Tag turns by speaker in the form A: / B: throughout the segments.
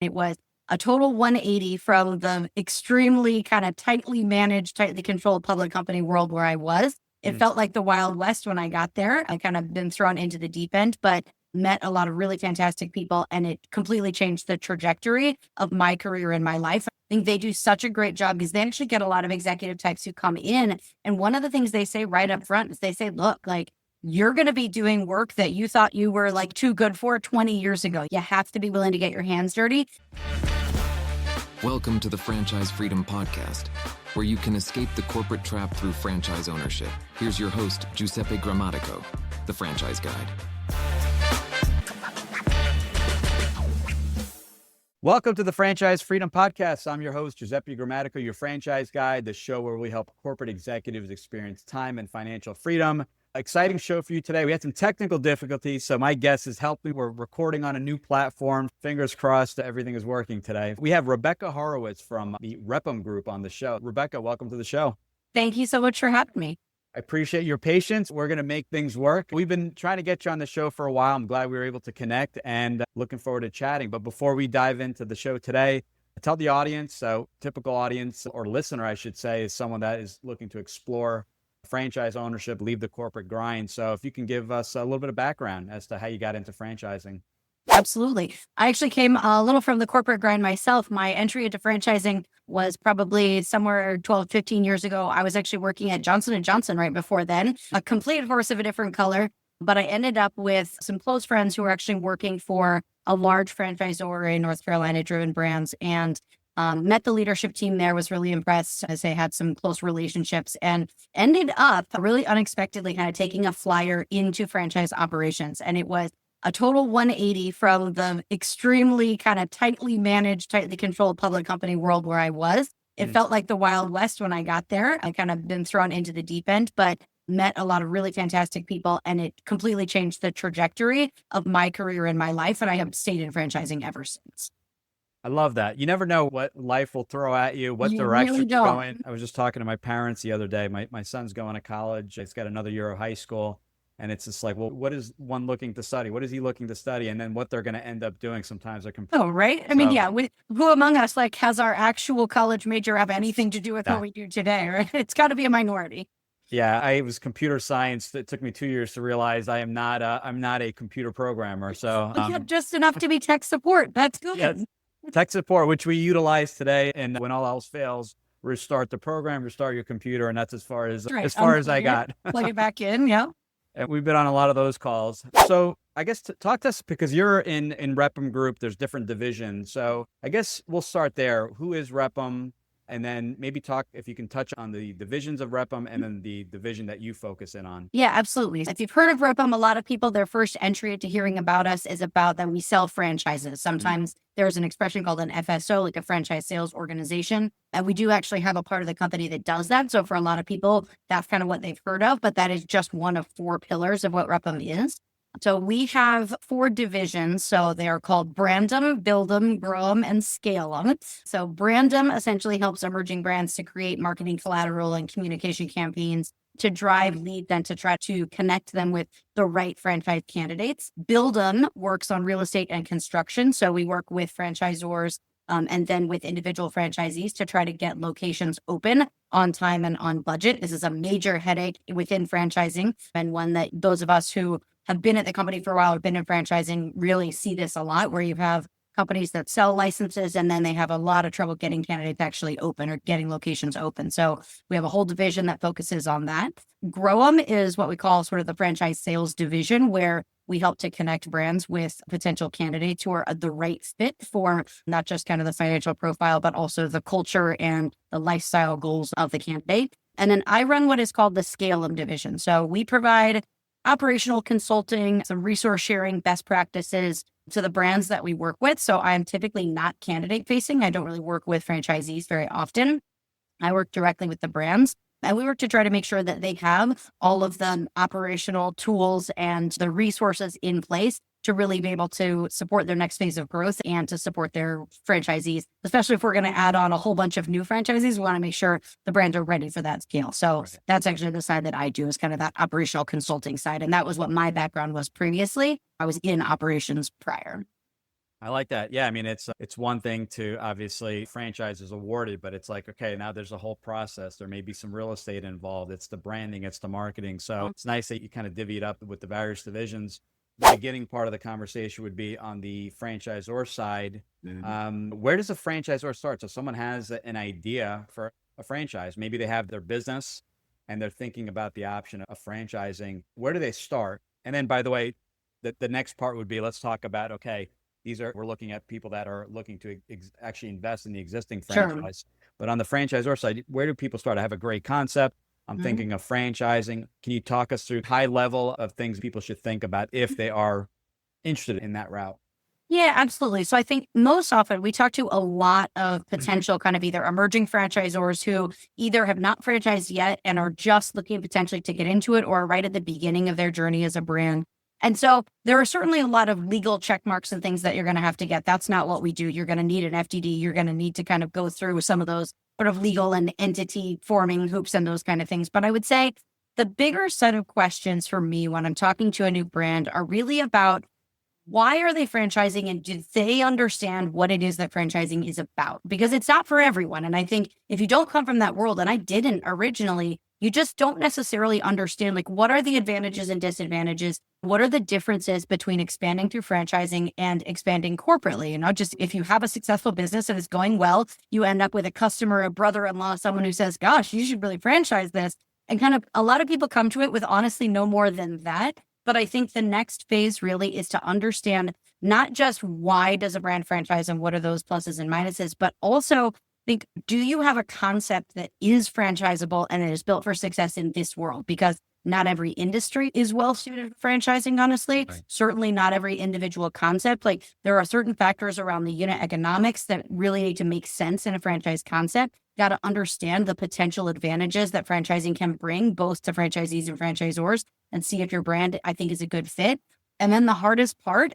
A: It was a total 180 from the extremely kind of tightly managed, tightly controlled public company world where I was. It felt like the Wild West when I got there. I kind of been thrown into the deep end, but met a lot of really fantastic people, and it completely changed the trajectory of my career and my life. I think they do such a great job because they actually get a lot of executive types who come in. And one of the things they say right up front is they say, look, like, you're going to be doing work that you thought you were like too good for 20 years ago. You have to be willing to get your hands dirty.
B: Welcome to the Franchise Freedom Podcast, where you can escape the corporate trap through franchise ownership. Here's your host, Giuseppe Grammatico, the Franchise Guide.
C: Welcome to the Franchise Freedom Podcast. I'm your host, Giuseppe Grammatico, your franchise guide, the show where we help corporate executives experience time and financial freedom. Exciting show for you today. We had some technical difficulties, so my guest has helped me. We're recording on a new platform. Fingers crossed that everything is working today. We have Rebekah Horowitz from the Rebekah Group on the show. Rebekah, welcome to the show.
A: Thank you so much for having me.
C: I appreciate your patience. We're going to make things work. We've been trying to get you on the show for a while. I'm glad we were able to connect and looking forward to chatting. But before we dive into the show today, tell the audience, so typical audience or listener, I should say, is someone that is looking to explore franchise ownership, leave the corporate grind. So if you can give us a little bit of background as to how you got into franchising.
A: Absolutely. I actually came a little from the corporate grind myself. My entry into franchising was probably somewhere 12, 15 years ago. I was actually working at Johnson & Johnson right before then, a complete horse of a different color. But I ended up with some close friends who were actually working for a large franchisor in North Carolina, driven brands, and met the leadership team there, was really impressed as they had some close relationships, and ended up really unexpectedly kind of taking a flyer into franchise operations. And it was a total 180 from the extremely kind of tightly managed, tightly controlled public company world where I was. It felt like the Wild West when I got there. I kind of been thrown into the deep end, but met a lot of really fantastic people, and it completely changed the trajectory of my career and my life. And I have stayed in franchising ever since.
C: I love that. You never know what life will throw at you, what direction
A: really
C: you're going. I was just talking to my parents the other day. My son's going to college. He's got another year of high school. And it's just like, well, what is one looking to study? What is he looking to study? And then what they're going to end up doing sometimes are completely.
A: Oh, right. I mean, yeah. Who among us like has our actual college major have anything to do with what we do today, right? It's got to be a minority.
C: Yeah, I was computer science. It took me 2 years to realize I'm not a computer programmer. So
A: just enough to be tech support. That's good.
C: Yeah, tech support, which we utilize today. And when all else fails, restart the program, restart your computer. And that's as far as I got.
A: Plug it back in. Yeah.
C: And we've been on a lot of those calls. So I guess talk to us, because you're in Rebekah Group, there's different divisions. So I guess we'll start there. Who is Rebekah? And then maybe talk, if you can touch on the divisions of Rebekah and then the division that you focus in on.
A: Yeah, absolutely. If you've heard of Rebekah, a lot of people, their first entry into hearing about us is about that we sell franchises. Sometimes there's an expression called an FSO, like a franchise sales organization. And we do actually have a part of the company that does that. So for a lot of people, that's kind of what they've heard of, but that is just one of four pillars of what Rebekah is. So we have four divisions. So they are called Brand 'em, Build 'em, Grow 'em, and Scale 'em. So Brand 'em essentially helps emerging brands to create marketing collateral and communication campaigns to drive leads and to try to connect them with the right franchise candidates. Build 'em works on real estate and construction. So we work with franchisors and then with individual franchisees to try to get locations open on time and on budget. This is a major headache within franchising, and one that those of us who have been at the company for a while, have been in franchising, really see this a lot, where you have companies that sell licenses and then they have a lot of trouble getting candidates actually open or getting locations open. So we have a whole division that focuses on that. Grow 'em is what we call sort of the franchise sales division, where we help to connect brands with potential candidates who are the right fit for not just kind of the financial profile, but also the culture and the lifestyle goals of the candidate. And then I run what is called the Scale 'em division. So we provide operational consulting, some resource sharing, best practices to the brands that we work with. So I'm typically not candidate facing. I don't really work with franchisees very often. I work directly with the brands, and we work to try to make sure that they have all of the operational tools and the resources in place to really be able to support their next phase of growth and to support their franchisees, especially if we're going to add on a whole bunch of new franchisees. We want to make sure the brands are ready for that scale. So that's actually the side that I do, is kind of that operational consulting side. And that was what my background was previously. I was in operations prior.
C: I like that. Yeah, I mean, it's one thing to obviously franchise is awarded, but it's like, okay, now there's a whole process. There may be some real estate involved. It's the branding, it's the marketing. So it's nice that you kind of divvy it up with the various divisions. The beginning part of the conversation would be on the franchisor side. Where does a franchisor start? So someone has an idea for a franchise. Maybe they have their business and they're thinking about the option of franchising. Where do they start? And then, by the way, the next part would be, let's talk about, okay, we're looking at people that are looking to actually invest in the existing franchise. Sure. But on the franchisor side, where do people start? I have a great concept. I'm thinking of franchising. Can you talk us through high level of things people should think about if they are interested in that route?
A: Yeah, absolutely. So I think most often we talk to a lot of potential kind of either emerging franchisors who either have not franchised yet and are just looking potentially to get into it, or right at the beginning of their journey as a brand. And so there are certainly a lot of legal check marks and things that you're going to have to get. That's not what we do. You're going to need an FDD. You're going to need to kind of go through some of those sort of legal and entity forming hoops and those kind of things. But I would say the bigger set of questions for me when I'm talking to a new brand are really about, why are they franchising, and do they understand what it is that franchising is about? Because it's not for everyone. And I think if you don't come from that world, and I didn't originally, you just don't necessarily understand, like, what are the advantages and disadvantages? What are the differences between expanding through franchising and expanding corporately? You know, just if you have a successful business and it's going well, you end up with a customer, a brother-in-law, someone who says, gosh, you should really franchise this. And kind of a lot of people come to it with honestly no more than that. But I think the next phase really is to understand not just why does a brand franchise and what are those pluses and minuses, but also think, do you have a concept that is franchisable and it is built for success in this world? Because not every industry is well suited for franchising, honestly. Right. Certainly not every individual concept. Like, there are certain factors around the unit economics that really need to make sense in a franchise concept. Got to understand the potential advantages that franchising can bring both to franchisees and franchisors, and see if your brand, I think, is a good fit. And then the hardest part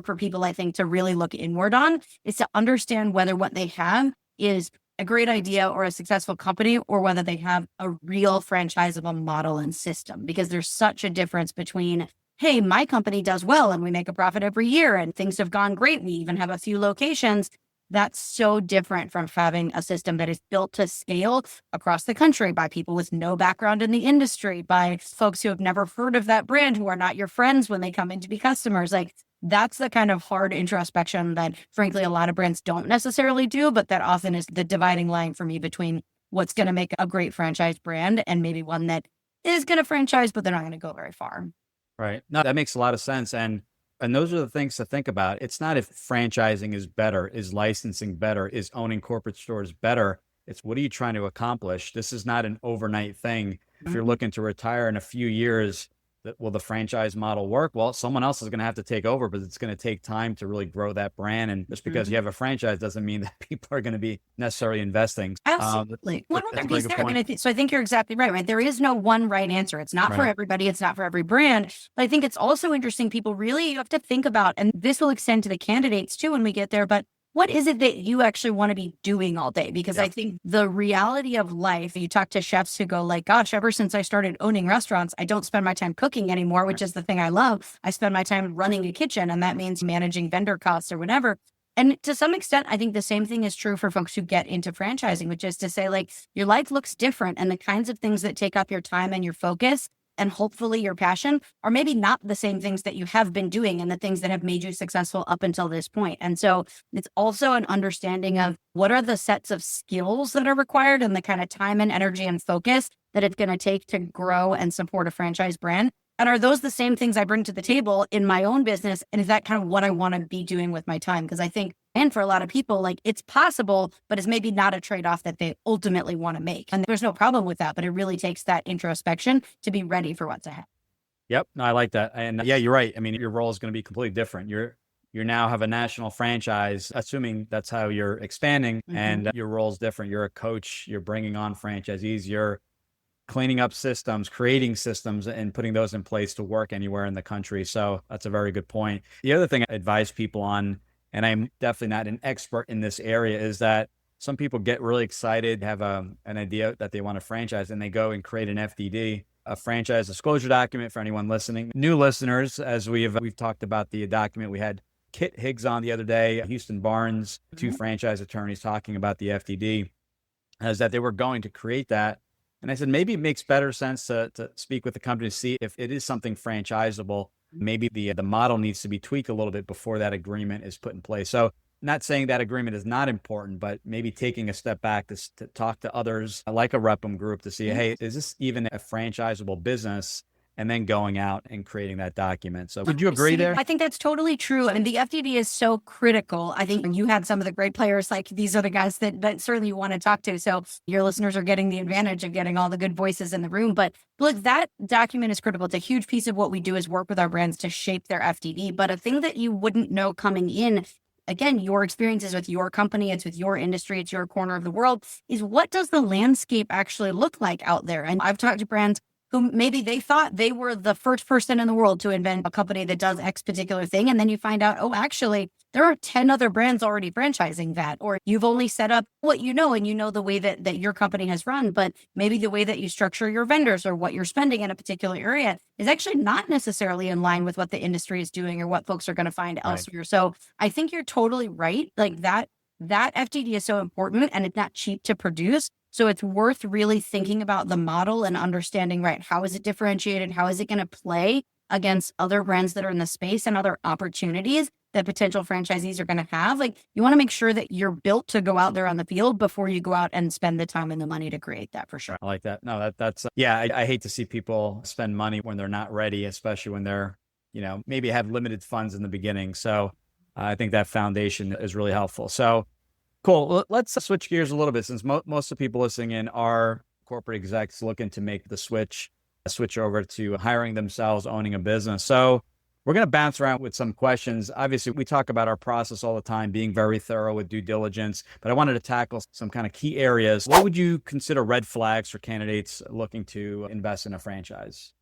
A: for people, I think, to really look inward on, is to understand whether what they have is a great idea or a successful company, or whether they have a real franchisable model and system. Because there's such a difference between, hey, my company does well and we make a profit every year and things have gone great, we even have a few locations. That's so different from having a system that is built to scale across the country by people with no background in the industry, by folks who have never heard of that brand, who are not your friends when they come in to be customers. Like, that's the kind of hard introspection that, frankly, a lot of brands don't necessarily do, but that often is the dividing line for me between what's going to make a great franchise brand and maybe one that is going to franchise, but they're not going to go very far.
C: Right. No, that makes a lot of sense. And those are the things to think about. It's not if franchising is better, is licensing better, is owning corporate stores better. It's, what are you trying to accomplish? This is not an overnight thing. If you're looking to retire in a few years, will the franchise model work? Well, someone else is going to have to take over, but it's going to take time to really grow that brand. And just because you have a franchise doesn't mean that people are going to be necessarily investing.
A: Absolutely. One other piece there. I think you're exactly right? There is no one right answer. It's not for everybody. It's not for every brand. But I think it's also interesting. People really have to think about, and this will extend to the candidates too when we get there, but what is it that you actually want to be doing all day? Because I think the reality of life, you talk to chefs who go like, gosh, ever since I started owning restaurants, I don't spend my time cooking anymore, which is the thing I love. I spend my time running a kitchen, and that means managing vendor costs or whatever. And to some extent, I think the same thing is true for folks who get into franchising, which is to say, like, your life looks different, and the kinds of things that take up your time and your focus and hopefully your passion are maybe not the same things that you have been doing and the things that have made you successful up until this point. And so it's also an understanding of what are the sets of skills that are required and the kind of time and energy and focus that it's going to take to grow and support a franchise brand. And are those the same things I bring to the table in my own business? And is that kind of what I want to be doing with my time? Because I think, and for a lot of people, like, it's possible, but it's maybe not a trade-off that they ultimately want to make. And there's no problem with that, but it really takes that introspection to be ready for what's ahead.
C: Yep. No, I like that. And yeah, you're right. I mean, your role is going to be completely different. You now have a national franchise, assuming that's how you're expanding, and your role is different. You're a coach, you're bringing on franchisees, you're cleaning up systems, creating systems, and putting those in place to work anywhere in the country. So that's a very good point. The other thing I advise people on, and I'm definitely not an expert in this area, is that some people get really excited, have an idea that they want to franchise, and they go and create an FDD, a franchise disclosure document, for anyone listening. New listeners, as we've talked about the document, we had Kit Higgs on the other day, Houston Barnes, two franchise attorneys talking about the FDD, is that they were going to create that. And I said, maybe it makes better sense to speak with the company to see if it is something franchisable. Maybe the model needs to be tweaked a little bit before that agreement is put in place. So not saying that agreement is not important, but maybe taking a step back to talk to others like a Repum group to see, hey, is this even a franchisable business? And then going out and creating that document. So would you agree there?
A: I think that's totally true. And the FDD is so critical. I think you had some of the great players, like these are the guys that certainly you want to talk to. So your listeners are getting the advantage of getting all the good voices in the room. But look, that document is critical. It's a huge piece of what we do is work with our brands to shape their FDD. But a thing that you wouldn't know coming in, again, your experiences with your company, it's with your industry, it's your corner of the world, is what does the landscape actually look like out there? And I've talked to brands who maybe they thought they were the first person in the world to invent a company that does X particular thing. And then you find out, oh, actually, there are 10 other brands already franchising that, or you've only set up what you know, and you know the way that your company has run, but maybe the way that you structure your vendors or what you're spending in a particular area is actually not necessarily in line with what the industry is doing or what folks are going to find elsewhere. So I think you're totally right. Like that FTD is so important and it's not cheap to produce. So it's worth really thinking about the model and understanding, right, how is it differentiated? How is it going to play against other brands that are in the space and other opportunities that potential franchisees are going to have? Like, you want to make sure that you're built to go out there on the field before you go out and spend the time and the money to create that, for sure.
C: I like that. No, that's yeah, I hate to see people spend money when they're not ready, especially when they're, maybe have limited funds in the beginning. So I think that foundation is really helpful. So cool. Let's switch gears a little bit, since most of the people listening in are corporate execs looking to make the switch over to hiring themselves, owning a business. So we're going to bounce around with some questions. Obviously, we talk about our process all the time, being very thorough with due diligence, but I wanted to tackle some kind of key areas. What would you consider red flags for candidates looking to invest in a franchise?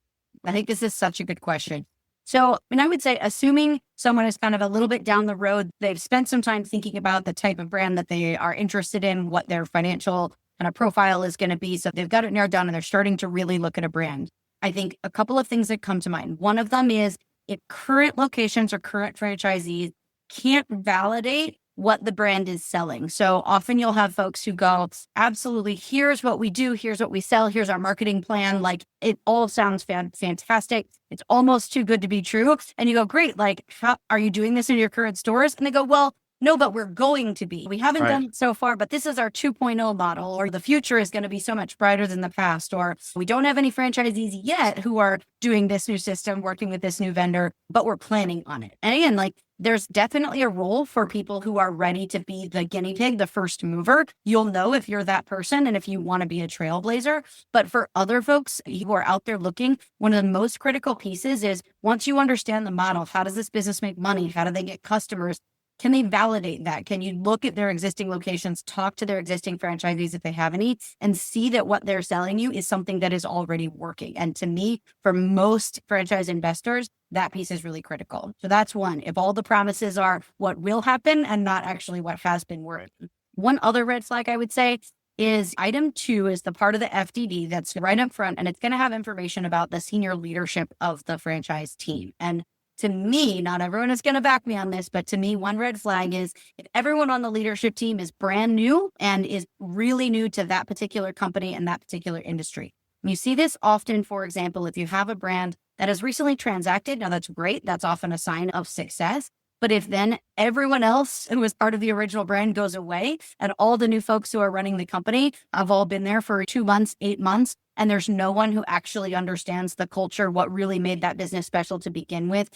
A: I think this is such a good question. So, I would say, assuming someone is kind of a little bit down the road, they've spent some time thinking about the type of brand that they are interested in, what their financial kind of profile is going to be. So they've got it narrowed down and they're starting to really look at a brand. I think a couple of things that come to mind. One of them is if current locations or current franchisees can't validate what the brand is selling. So often you'll have folks who go, absolutely, here's what we do, here's what we sell, here's our marketing plan. Like, it all sounds fantastic. It's almost too good to be true. And you go, great, like, how are you doing this in your current stores? And they go, well, no, but we're going to be. We haven't done it so far, but this is our 2.0 model, or the future is going to be so much brighter than the past, or we don't have any franchisees yet who are doing this new system, working with this new vendor, but we're planning on it. And again, like, there's definitely a role for people who are ready to be the guinea pig, the first mover. You'll know if you're that person and if you want to be a trailblazer. But for other folks who are out there looking, one of the most critical pieces is once you understand the model, how does this business make money? How do they get customers? Can they validate that? Can you look at their existing locations, talk to their existing franchisees if they have any, and see that what they're selling you is something that is already working? And to me, for most franchise investors, that piece is really critical. So that's one. If all the promises are what will happen and not actually what has been working. One other red flag I would say is item 2 is the part of the FDD that's right up front, and it's going to have information about the senior leadership of the franchise team. And to me, not everyone is going to back me on this, but to me, one red flag is if everyone on the leadership team is brand new and is really new to that particular company and that particular industry. And you see this often, for example, if you have a brand that has recently transacted, now that's great. That's often a sign of success. But if then everyone else who was part of the original brand goes away and all the new folks who are running the company have all been there for 2 months, 8 months, and there's no one who actually understands the culture, what really made that business special to begin with,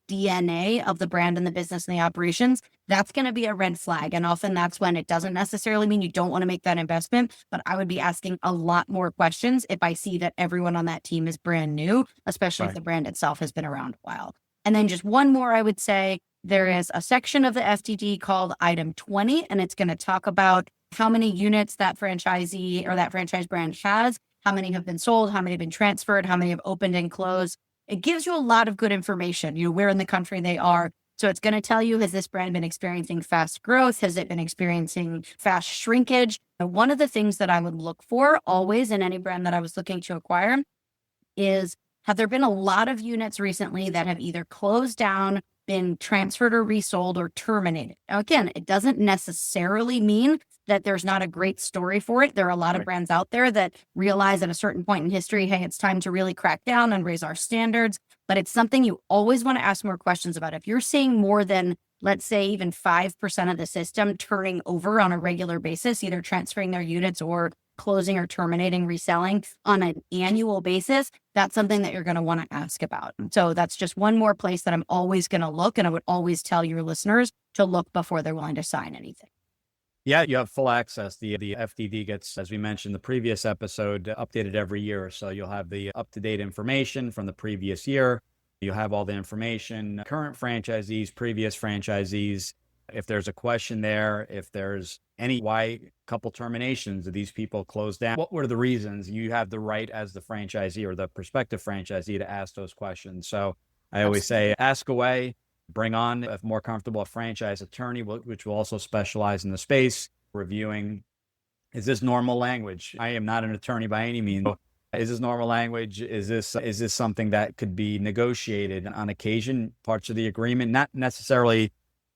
A: DNA of the brand and the business and the operations, that's going to be a red flag. And often that's when it doesn't necessarily mean you don't want to make that investment, but I would be asking a lot more questions if I see that everyone on that team is brand new, especially if the brand itself has been around a while. And then just one more, I would say, there is a section of the FDD called item 20, and it's going to talk about how many units that franchisee or that franchise brand has, how many have been sold, how many have been transferred, how many have opened and closed. It gives you a lot of good information, where in the country they are. So it's going to tell you, has this brand been experiencing fast growth? Has it been experiencing fast shrinkage? And one of the things that I would look for always in any brand that I was looking to acquire is, have there been a lot of units recently that have either closed down, been transferred or resold or terminated. Now, again, it doesn't necessarily mean that there's not a great story for it. There are a lot of brands out there that realize at a certain point in history, hey, it's time to really crack down and raise our standards. But it's something you always want to ask more questions about. If you're seeing more than, let's say, even 5% of the system turning over on a regular basis, either transferring their units or closing or terminating, reselling on an annual basis, that's something that you're going to want to ask about. So that's just one more place that I'm always going to look. And I would always tell your listeners to look before they're willing to sign anything.
C: Yeah, you have full access. The FDD gets, as we mentioned in the previous episode, updated every year. So you'll have the up-to-date information from the previous year. You'll have all the information, current franchisees, previous franchisees. If there's a question there, if there's any why couple terminations of these people closed down, what were the reasons? You have the right as the franchisee or the prospective franchisee to ask those questions. So I always say, ask away. Bring on a more comfortable franchise attorney, which will also specialize in the space, reviewing, is this normal language? I am not an attorney by any means. Is this normal language? Is this something that could be negotiated on occasion, parts of the agreement, not necessarily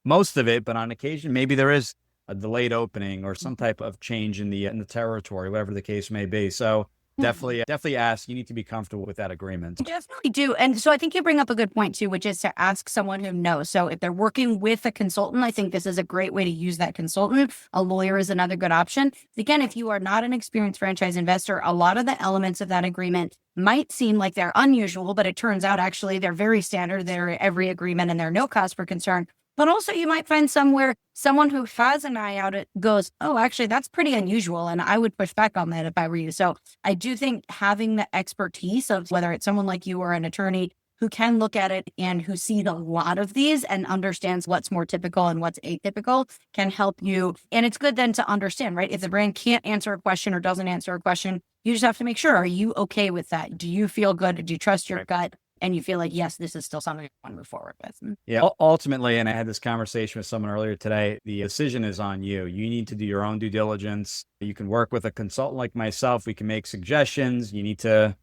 C: most of it, but on occasion, maybe there is a delayed opening or some type of change in the territory, whatever the case may be. So definitely ask. You need to be comfortable with that agreement.
A: Definitely do. And so I think you bring up a good point too, which is to ask someone who knows. So if they're working with a consultant, I think this is a great way to use that consultant. A lawyer is another good option. Again, if you are not an experienced franchise investor, a lot of the elements of that agreement might seem like they're unusual, but it turns out actually they're very standard. They're every agreement and they're no cause for concern. But also you might find somewhere someone who has an eye out it goes, oh, actually, that's pretty unusual. And I would push back on that if I were you. So I do think having the expertise of whether it's someone like you or an attorney who can look at it and who sees a lot of these and understands what's more typical and what's atypical can help you. And it's good then to understand, right? If the brand can't answer a question or doesn't answer a question, you just have to make sure, are you okay with that? Do you feel good? Do you trust your gut? And you feel like, yes, this is still something I want to move forward with.
C: Yeah, ultimately, and I had this conversation with someone earlier today, the decision is on you. You need to do your own due diligence. You can work with a consultant like myself. We can make suggestions. You need to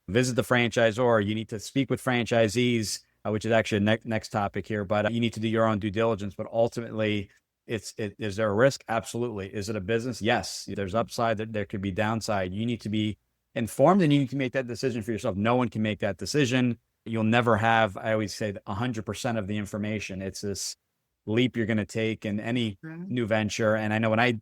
C: visit the franchisor. You need to speak with franchisees, which is actually a next topic here. But you need to do your own due diligence. But ultimately, is there a risk? Absolutely. Is it a business? Yes. There's upside. There could be downside. You need to be informed and you need to make that decision for yourself. No one can make that decision. You'll never have, I always say, 100% of the information. It's this leap you're going to take in any new venture. And I know when I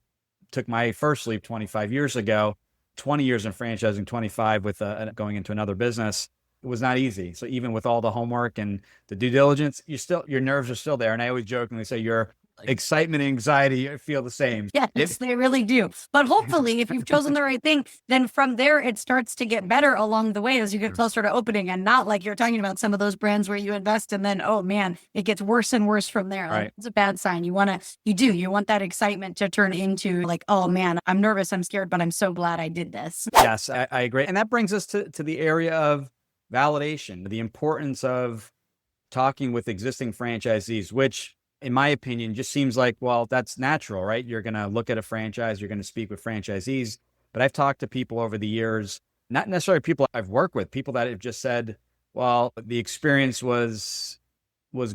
C: took my first leap 25 years ago, 20 years in franchising, 25 with going into another business, it was not easy. So even with all the homework and the due diligence, your nerves are still there. And I always jokingly say your excitement and anxiety feel the same.
A: Yes, they really do. But hopefully, if you've chosen the right thing, then from there, it starts to get better along the way as you get closer to opening, and not like you're talking about some of those brands where you invest and then, oh man, it gets worse and worse from there. Like, it's a bad sign. You want that excitement to turn into like, oh man, I'm nervous, I'm scared, but I'm so glad I did this.
C: Yes, I agree. And that brings us to the area of validation, the importance of talking with existing franchisees, which in my opinion, just seems like, well, that's natural, right? You're going to look at a franchise, you're going to speak with franchisees. But I've talked to people over the years, not necessarily people I've worked with, people that have just said, well, the experience was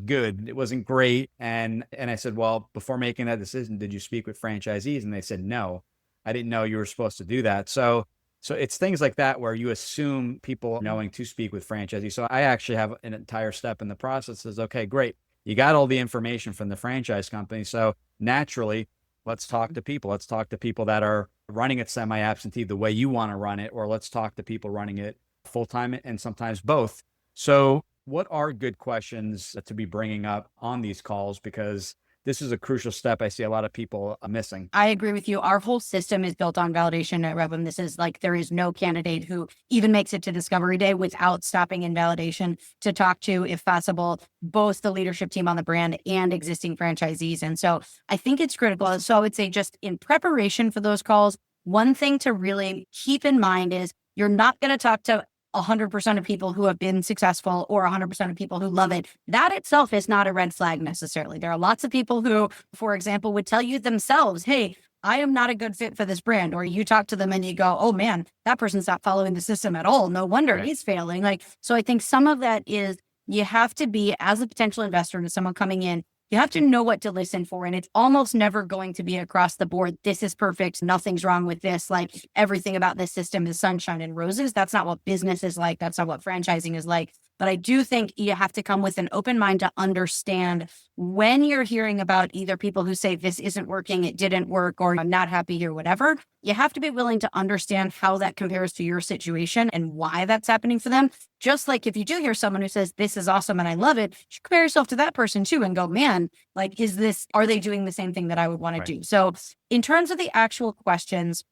C: good. It wasn't great. And I said, well, before making that decision, did you speak with franchisees? And they said, no, I didn't know you were supposed to do that. So it's things like that where you assume people knowing to speak with franchisees. So I actually have an entire step in the process that says, okay, great. You got all the information from the franchise company. So naturally, let's talk to people. Let's talk to people that are running it semi-absentee the way you want to run it, or let's talk to people running it full-time and sometimes both. So what are good questions to be bringing up on these calls? Because this is a crucial step I see a lot of people missing.
A: I agree with you. Our whole system is built on validation at Rebum. This is like, there is no candidate who even makes it to discovery day without stopping in validation to talk to, if possible, both the leadership team on the brand and existing franchisees. And so I think it's critical. So I would say just in preparation for those calls, one thing to really keep in mind is you're not going to talk to 100% of people who have been successful or 100% of people who love it. That itself is not a red flag necessarily. There are lots of people who, for example, would tell you themselves, hey, I am not a good fit for this brand. Or you talk to them and you go, oh man, that person's not following the system at all. No wonder he's failing. So I think some of that is you have to be, as a potential investor to someone coming in, you have to know what to listen for. And it's almost never going to be across the board. This is perfect. Nothing's wrong with this. Like everything about this system is sunshine and roses. That's not what business is like. That's not what franchising is like. But I do think you have to come with an open mind to understand when you're hearing about either people who say this isn't working, it didn't work, or I'm not happy or whatever, you have to be willing to understand how that compares to your situation and why that's happening for them. Just like if you do hear someone who says, this is awesome and I love it, you compare yourself to that person too and go, man, like, are they doing the same thing that I would want to do? So in terms of the actual questions,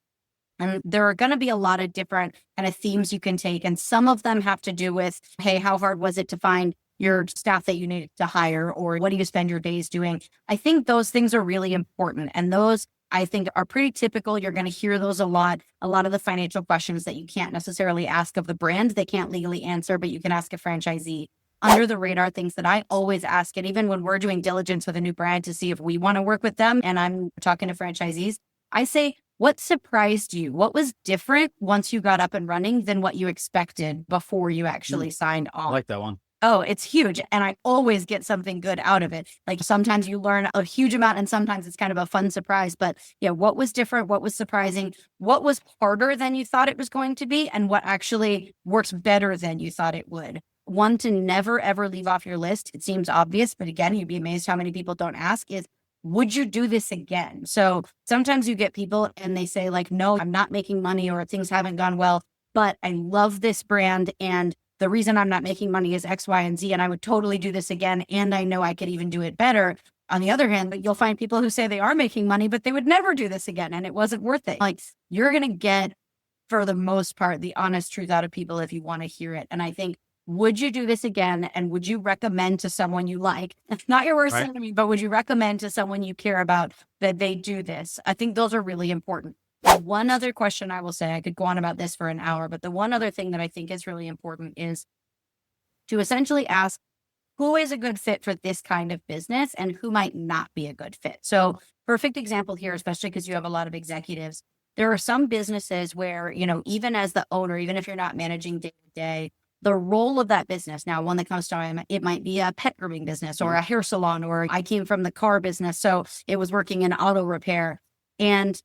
A: and there are going to be a lot of different kind of themes you can take. And some of them have to do with, hey, how hard was it to find your staff that you needed to hire? Or what do you spend your days doing? I think those things are really important. And those, I think, are pretty typical. You're going to hear those a lot. A lot of the financial questions that you can't necessarily ask of the brand, they can't legally answer, but you can ask a franchisee. Under the radar things that I always ask, and even when we're doing diligence with a new brand to see if we want to work with them, and I'm talking to franchisees, I say, what surprised you? What was different once you got up and running than what you expected before you actually signed on?
C: I like that one.
A: Oh, it's huge. And I always get something good out of it. Like sometimes you learn a huge amount and sometimes it's kind of a fun surprise. But yeah, what was different? What was surprising? What was harder than you thought it was going to be? And what actually works better than you thought it would? One to never, ever leave off your list. It seems obvious, but again, you'd be amazed how many people don't ask is, would you do this again? So sometimes you get people and they say like, no, I'm not making money or things haven't gone well, but I love this brand. And the reason I'm not making money is X, Y, and Z. And I would totally do this again. And I know I could even do it better. On the other hand, you'll find people who say they are making money, but they would never do this again. And it wasn't worth it. Like you're going to get, for the most part, the honest truth out of people if you want to hear it. And I think, would you do this again? And would you recommend to someone you like, not your worst enemy, but would you recommend to someone you care about that they do this? I think those are really important. One other question I will say, I could go on about this for an hour, but the one other thing that I think is really important is to essentially ask, who is a good fit for this kind of business and who might not be a good fit? So perfect example here, especially because you have a lot of executives. There are some businesses where, even as the owner, even if you're not managing day to day, the role of that business. Now, one that comes to mind, it might be a pet grooming business or a hair salon, or I came from the car business, so it was working in auto repair. And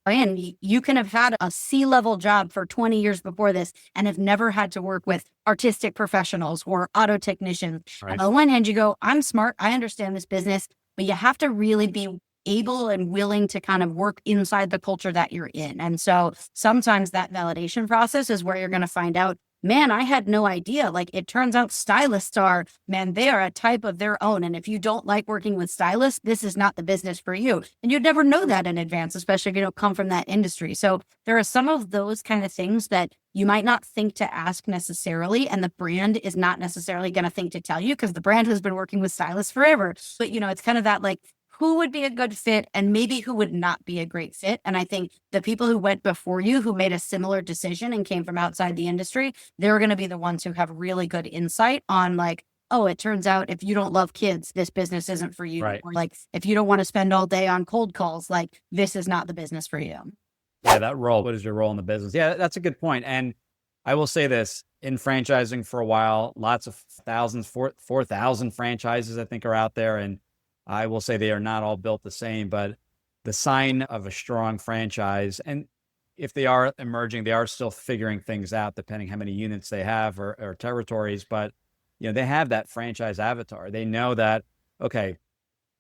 A: you can have had a C-level job for 20 years before this and have never had to work with artistic professionals or auto technicians.
C: Right.
A: On the one hand, you go, I'm smart, I understand this business, but you have to really be able and willing to kind of work inside the culture that you're in. And so sometimes that validation process is where you're going to find out, man, I had no idea. Like it turns out stylists they are a type of their own. And if you don't like working with stylists, this is not the business for you. And you'd never know that in advance, especially if you don't come from that industry. So there are some of those kind of things that you might not think to ask necessarily. And the brand is not necessarily going to think to tell you because the brand has been working with stylists forever. But, it's kind of that like, who would be a good fit and maybe who would not be a great fit. And I think the people who went before you, who made a similar decision and came from outside the industry, they're going to be the ones who have really good insight on like, oh, it turns out if you don't love kids, this business isn't for you.
C: Right.
A: Or like, if you don't want to spend all day on cold calls, like this is not the business for you.
C: Yeah, that role. What is your role in the business? Yeah, that's a good point. And I will say this, in franchising for a while, lots of 4,000 franchises I think are out there. And I will say they are not all built the same, but the sign of a strong franchise, and if they are emerging, they are still figuring things out depending how many units they have or territories, but they have that franchise avatar. They know that, okay,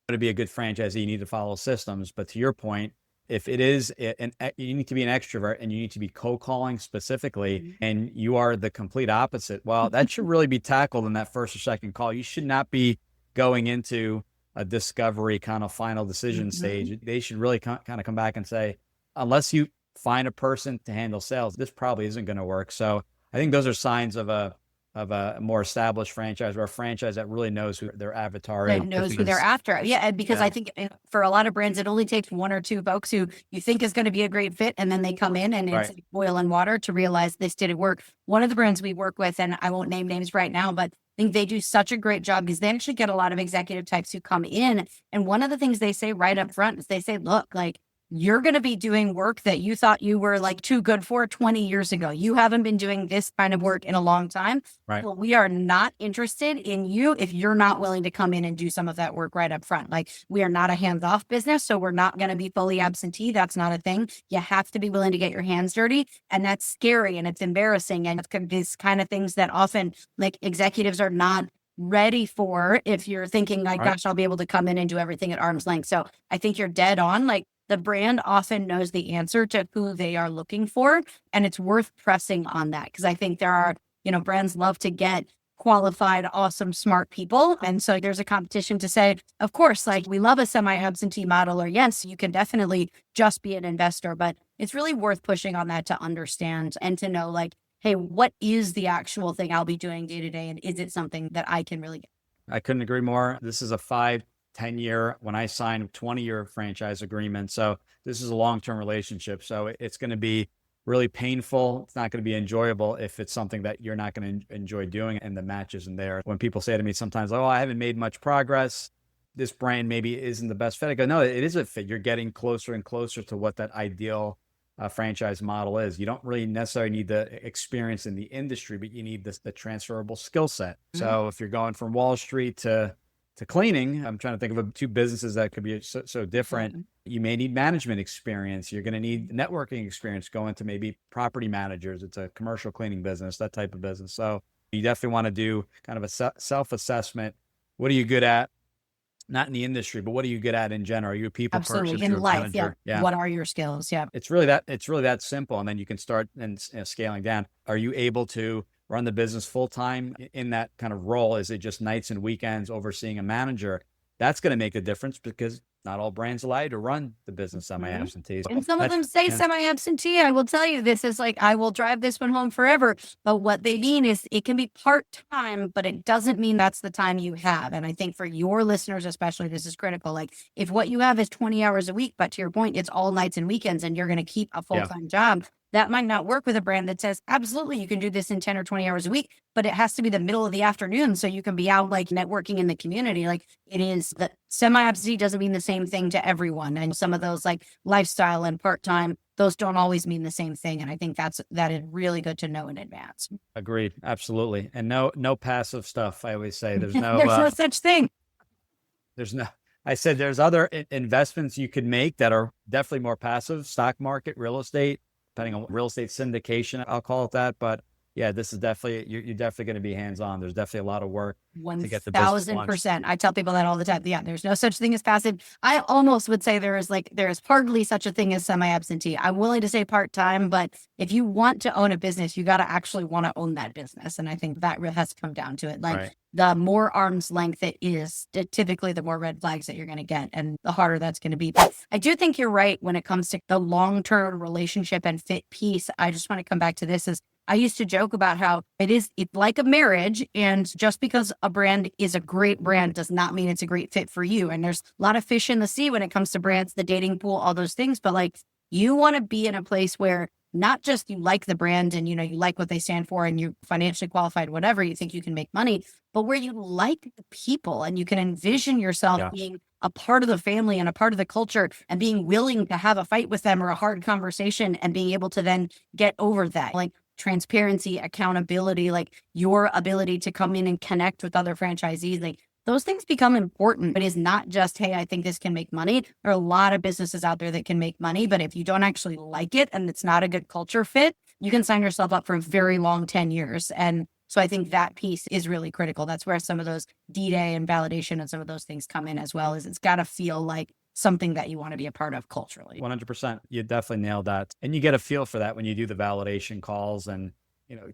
C: to be a good franchisee, you need to follow systems. But to your point, if it is, you need to be an extrovert and you need to be calling specifically, and you are the complete opposite, well, that should really be tackled in that first or second call. You should not be going into a discovery kind of final decision stage. They should really kind of come back and say, unless you find a person to handle sales, this probably isn't going to work. So I think those are signs of a more established franchise, or a franchise that really knows who their avatar is.
A: That knows who they're after. Yeah, because I think for a lot of brands, it only takes one or two folks who you think is going to be a great fit, and then they come in and it's like oil and water to realize this didn't work. One of the brands we work with, and I won't name names right now, but I think they do such a great job because they actually get a lot of executive types who come in. And one of the things they say right up front is they say, look, like, you're going to be doing work that you thought you were like too good for 20 years ago. You haven't been doing this kind of work in a long time.
C: Right.
A: Well, we are not interested in you if you're not willing to come in and do some of that work right up front. Like, we are not a hands-off business, so we're not going to be fully absentee. That's not a thing. You have to be willing to get your hands dirty, and that's scary and it's embarrassing. And it's these kind of things that often like executives are not ready for if you're thinking like, gosh, I'll be able to come in and do everything at arm's length. So I think you're dead on. Like, the brand often knows the answer to who they are looking for, and it's worth pressing on that, because I think there are, brands love to get qualified, awesome, smart people. And so there's a competition to say, of course, like, we love a semi-absentee model, or yes, you can definitely just be an investor, but it's really worth pushing on that to understand and to know, like, hey, what is the actual thing I'll be doing day to day? And is it something that I can really get?
C: I couldn't agree more. This is a 5-10-year, when I signed 20-year franchise agreement. So this is a long-term relationship. So it's going to be really painful. It's not going to be enjoyable if it's something that you're not going to enjoy doing and the match isn't there. When people say to me sometimes, oh, I haven't made much progress, this brand maybe isn't the best fit. I go, no, it is a fit. You're getting closer and closer to what that ideal franchise model is. You don't really necessarily need the experience in the industry, but you need the transferable skill set. So if you're going from Wall Street to cleaning, I'm trying to think of two businesses that could be so different. You may need management experience. You're going to need networking experience going to maybe property managers. It's a commercial cleaning business, that type of business. So you definitely want to do kind of a self-assessment. What are you good at? Not in the industry, but what are you good at in general? Are you a people person?
A: Absolutely. In life, yeah. What are your skills? Yeah.
C: It's really that simple. And then you can start and scaling down. Are you able to run the business full time in that kind of role? Is it just nights and weekends overseeing a manager? That's going to make a difference, because not all brands allow you to run the business semi-absentee.
A: And some of them say semi-absentee. I will tell you, this is like, I will drive this one home forever. But what they mean is it can be part-time, but it doesn't mean that's the time you have. And I think for your listeners, especially, this is critical. Like, if what you have is 20 hours a week, but to your point, it's all nights and weekends, and you're going to keep a full-time job, that might not work with a brand that says, absolutely, you can do this in 10 or 20 hours a week, but it has to be the middle of the afternoon so you can be out like networking in the community. Like, it is that semi-absentee doesn't mean the same thing to everyone. And some of those like lifestyle and part-time, those don't always mean the same thing. And I think that is really good to know in advance. Agreed.
C: Absolutely. And no passive stuff. I always say there's no,
A: there's no such thing.
C: I said there's other investments you could make that are definitely more passive: stock market, real estate, depending on real estate syndication, I'll call it that. But yeah, this is definitely, you're definitely going to be hands-on. There's definitely a lot of work to get the business launched.
A: 1,000%. I tell people that all the time. Yeah, there's no such thing as passive. I almost would say there is hardly such a thing as semi-absentee. I'm willing to say part-time, but if you want to own a business, you got to actually want to own that business. And I think that really has to come down to it. Like, the more arm's length it is, typically the more red flags that you're going to get, and the harder that's going to be. But I do think you're right when it comes to the long-term relationship and fit piece. I just want to come back to this. I used to joke about how it's like a marriage, and just because a brand is a great brand does not mean it's a great fit for you. And there's a lot of fish in the sea when it comes to brands, the dating pool, all those things. But like, you want to be in a place where not just you like the brand and, you like what they stand for and you're financially qualified, whatever, you think you can make money, but where you like the people and you can envision yourself being a part of the family and a part of the culture, and being willing to have a fight with them or a hard conversation and being able to then get over that. Like, transparency, accountability, like your ability to come in and connect with other franchisees, like those things become important. It is not just, hey, I think this can make money. There are a lot of businesses out there that can make money, but if you don't actually like it and it's not a good culture fit, you can sign yourself up for very long 10 years. And so I think that piece is really critical. That's where some of those D-Day and validation and some of those things come in as well, is it's got to feel like something that you want to be a part of culturally.
C: 100%. You definitely nailed that. And you get a feel for that when you do the validation calls and,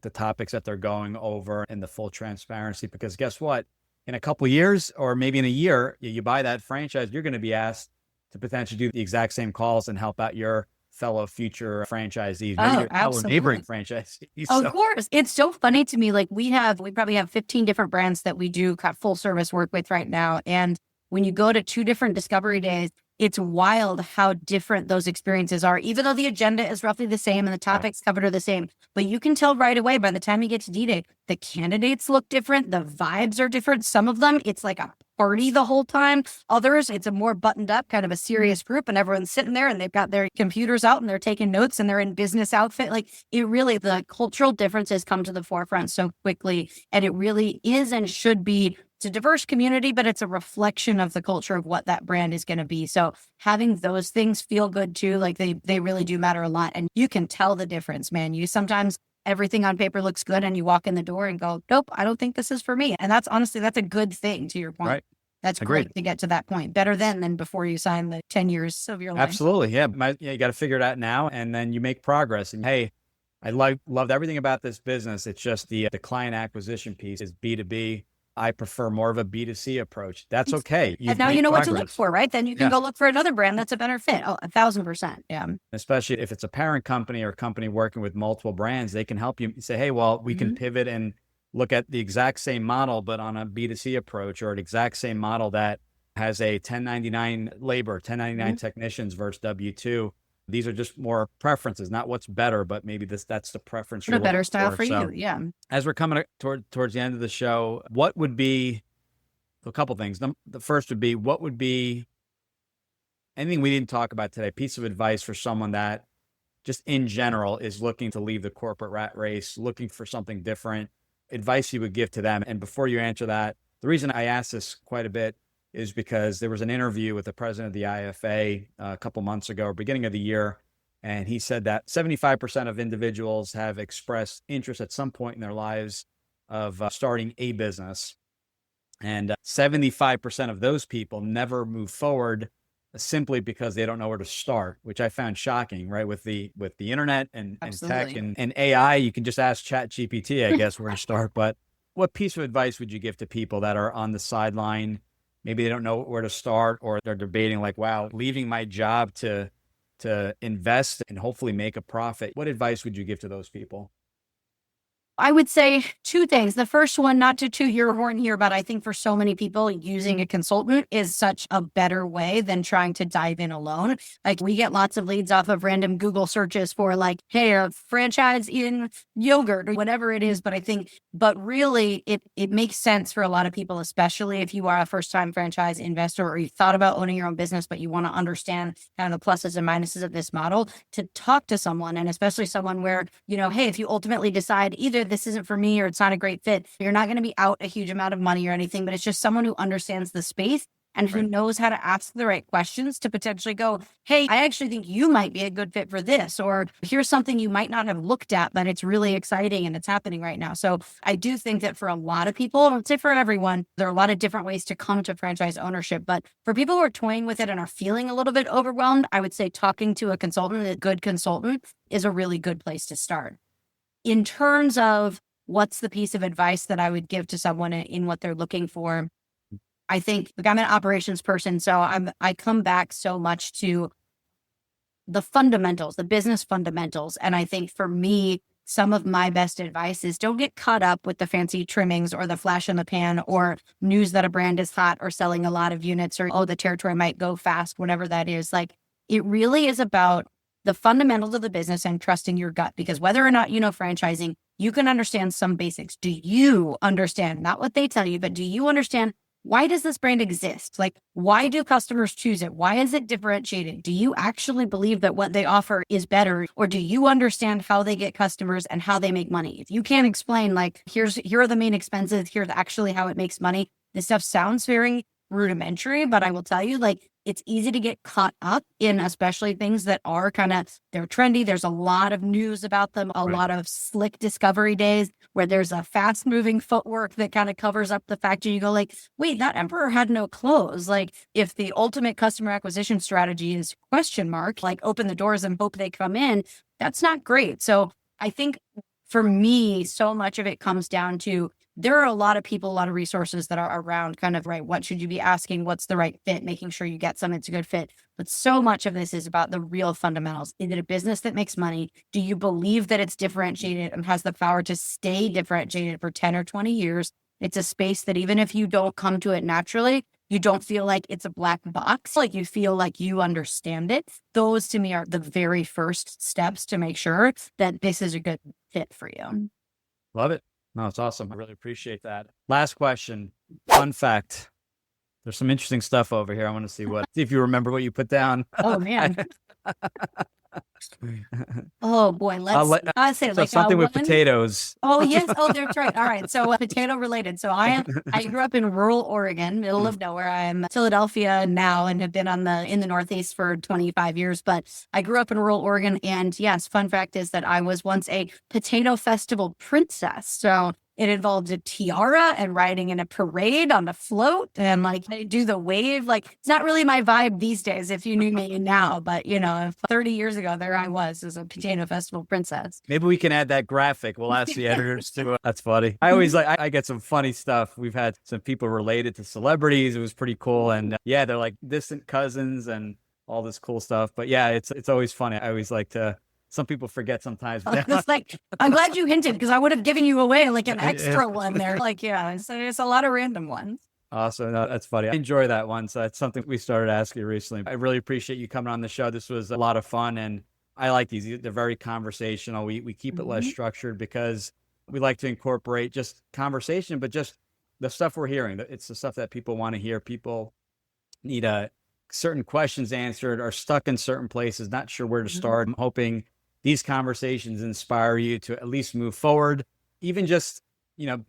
C: the topics that they're going over and the full transparency, because guess what? In a couple of years, or maybe in a year, you buy that franchise, you're going to be asked to potentially do the exact same calls and help out your fellow future franchisees, maybe your fellow neighboring franchisees.
A: Of course. It's so funny to me. Like, we probably have 15 different brands that we do full service work with right now. And when you go to 2 different discovery days, it's wild how different those experiences are, even though the agenda is roughly the same and the topics covered are the same. But you can tell right away by the time you get to D-Day, the candidates look different. The vibes are different. Some of them, it's like a party the whole time. Others, it's a more buttoned up, kind of a serious group, and everyone's sitting there and they've got their computers out and they're taking notes and they're in business outfit. Like it really, the cultural differences come to the forefront so quickly. And it really is and should be. It's a diverse community, but it's a reflection of the culture of what that brand is going to be. So having those things feel good too, like they really do matter a lot. And you can tell the difference, man. You sometimes everything on paper looks good and you walk in the door and go, nope, I don't think this is for me. And that's honestly, that's a good thing to your point.
C: Right.
A: That's
C: Agreed.
A: great to get to that point. Better then than before you sign the 10 years of your life.
C: Absolutely. Yeah. You got to figure it out now and then you make progress. And hey, I loved everything about this business. It's just the client acquisition piece is B2B. I prefer more of a B2C approach. That's okay.
A: And now you know what to look for, right? Then you can go look for another brand that's a better fit. Oh, 1,000%. Yeah.
C: Especially if it's a parent company or a company working with multiple brands, they can help you say, hey, well, we can pivot and look at the exact same model, but on a B2C approach, or an exact same model that has a 1099 labor, 1099 technicians versus W2. These are just more preferences, not what's better, but maybe that's the preference.
A: A better style for you. Yeah.
C: As we're coming towards the end of the show, what would be a couple things? The first would be, what would be anything we didn't talk about today, piece of advice for someone that just in general is looking to leave the corporate rat race, looking for something different, advice you would give to them? And before you answer that, the reason I ask this quite a bit is because there was an interview with the president of the IFA a couple months ago, or beginning of the year, and he said that 75% of individuals have expressed interest at some point in their lives of starting a business, and 75% of those people never move forward simply because they don't know where to start, which I found shocking. Right, with the internet and tech and AI, you can just ask ChatGPT, I guess, where to start. But what piece of advice would you give to people that are on the sideline? Maybe they don't know where to start, or they're debating like, wow, leaving my job to invest and hopefully make a profit. What advice would you give to those people?
A: I would say 2 things. The first one, not to toot your horn here, but I think for so many people, using a consultant is such a better way than trying to dive in alone. Like we get lots of leads off of random Google searches for like, hey, a franchise in yogurt or whatever it is. But really it makes sense for a lot of people, especially if you are a first-time franchise investor or you thought about owning your own business, but you want to understand kind of the pluses and minuses of this model, to talk to someone, and especially someone where, hey, if you ultimately decide either this isn't for me or it's not a great fit, you're not going to be out a huge amount of money or anything, but it's just someone who understands the space and who knows how to ask the right questions to potentially go, hey, I actually think you might be a good fit for this, or here's something you might not have looked at, but it's really exciting and it's happening right now. So I do think that for a lot of people, I would say for everyone, there are a lot of different ways to come to franchise ownership. But for people who are toying with it and are feeling a little bit overwhelmed, I would say talking to a consultant, a good consultant, is a really good place to start. In terms of what's the piece of advice that I would give to someone in what they're looking for, I think, look, I'm an operations person, so I come back so much to the fundamentals, the business fundamentals. And I think for me, some of my best advice is don't get caught up with the fancy trimmings or the flash in the pan or news that a brand is hot or selling a lot of units or, oh, the territory might go fast, whatever that is. Like, it really is about the fundamentals of the business and trusting your gut, because whether or not you know franchising, you can understand some basics. Do you understand, not what they tell you, but do you understand, why does this brand exist? Like, why do customers choose it? Why is it differentiated? Do you actually believe that what they offer is better? Or do you understand how they get customers and how they make money? If you can't explain, like, here are the main expenses, here's actually how it makes money, this stuff sounds very rudimentary, but I will tell you, like, it's easy to get caught up in, especially things that are they're trendy. There's a lot of news about them, a lot of slick discovery days where there's a fast moving footwork that kind of covers up the fact that you go like, wait, that emperor had no clothes. Like, if the ultimate customer acquisition strategy is question mark, like open the doors and hope they come in, that's not great. So I think for me, so much of it comes down to, there are a lot of people, a lot of resources that are around what should you be asking? What's the right fit? Making sure you get something that's a good fit. But so much of this is about the real fundamentals. Is it a business that makes money? Do you believe that it's differentiated and has the power to stay differentiated for 10 or 20 years? It's a space that even if you don't come to it naturally, you don't feel like it's a black box, like you feel like you understand it. Those to me are the very first steps to make sure that this is a good fit for you.
C: Love it. No, it's awesome. I really appreciate that. Last question. Fun fact. There's some interesting stuff over here. I want to see if you remember what you put down.
A: Oh, man. Oh, boy. I say
C: So
A: like
C: something with
A: one.
C: potatoes.
A: Oh, yes. Oh, that's right. All right. So potato related. So I grew up in rural Oregon, middle of nowhere. I'm Philadelphia now and have been in the Northeast for 25 years. But I grew up in rural Oregon. And yes, fun fact is that I was once a potato festival princess. So it involved a tiara and riding in a parade on a float and like they do the wave. Like it's not really my vibe these days if you knew me now, but 30 years ago, there I was as a potato festival princess.
C: Maybe we can add that graphic. We'll ask the editors to. That's funny. I get some funny stuff. We've had some people related to celebrities. It was pretty cool. And yeah, they're like distant cousins and all this cool stuff. But yeah, it's always funny. I always like to. Some people forget sometimes.
A: It's like, I'm glad you hinted because I would have given you away like an extra one there. Like, yeah, so it's a lot of random ones.
C: Awesome. No, that's funny. I enjoy that one. So that's something we started asking recently. I really appreciate you coming on the show. This was a lot of fun. And I like these. They're very conversational. We keep it less structured because we like to incorporate just conversation, but just the stuff we're hearing. It's the stuff that people want to hear. People need certain questions answered, are stuck in certain places, not sure where to start. I'm hoping these conversations inspire you to at least move forward, even just,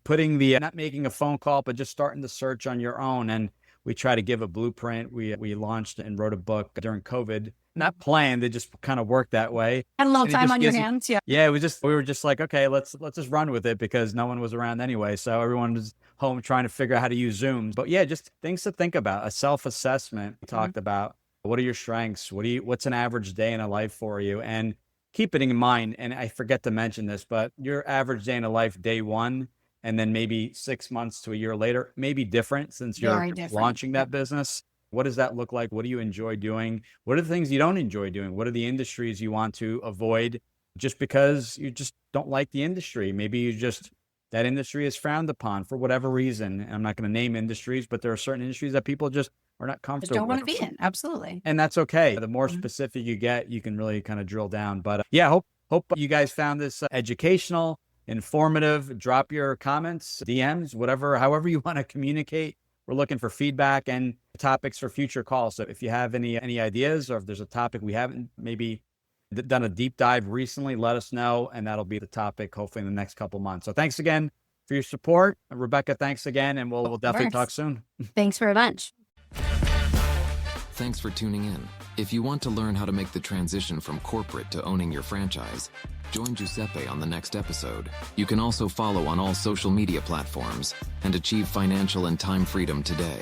C: putting not making a phone call, but just starting the search on your own. And we try to give a blueprint. We launched and wrote a book during COVID, not planned. It just kind of worked that way.
A: Had a little time on your hands. Yeah.
C: Yeah. We were just like, okay, let's just run with it because no one was around anyway. So everyone was home trying to figure out how to use Zoom. But yeah, just things to think about. A self-assessment we talked about. What are your strengths? What's an average day in a life for you? And keep it in mind, and I forget to mention this, but your average day in a life, day one, and then maybe 6 months to a year later, may be different since you're launching that business. What does that look like? What do you enjoy doing? What are the things you don't enjoy doing? What are the industries you want to avoid just because you just don't like the industry? Maybe that industry is frowned upon for whatever reason. I'm not going to name industries, but there are certain industries that people just are not comfortable
A: just don't want to be in. Absolutely.
C: And that's okay. The more specific you get, you can really kind of drill down. But yeah, hope you guys found this educational, informative. Drop your comments, DMs, however you want to communicate. We're looking for feedback and topics for future calls. So if you have any ideas or if there's a topic we haven't maybe done a deep dive recently, let us know. And that'll be the topic hopefully in the next couple months. So thanks again for your support. Rebekah, thanks again. And we'll definitely talk soon.
A: Thanks very much.
B: Thanks for tuning in. If you want to learn how to make the transition from corporate to owning your franchise, join Giuseppe on the next episode. You can also follow on all social media platforms and achieve financial and time freedom today.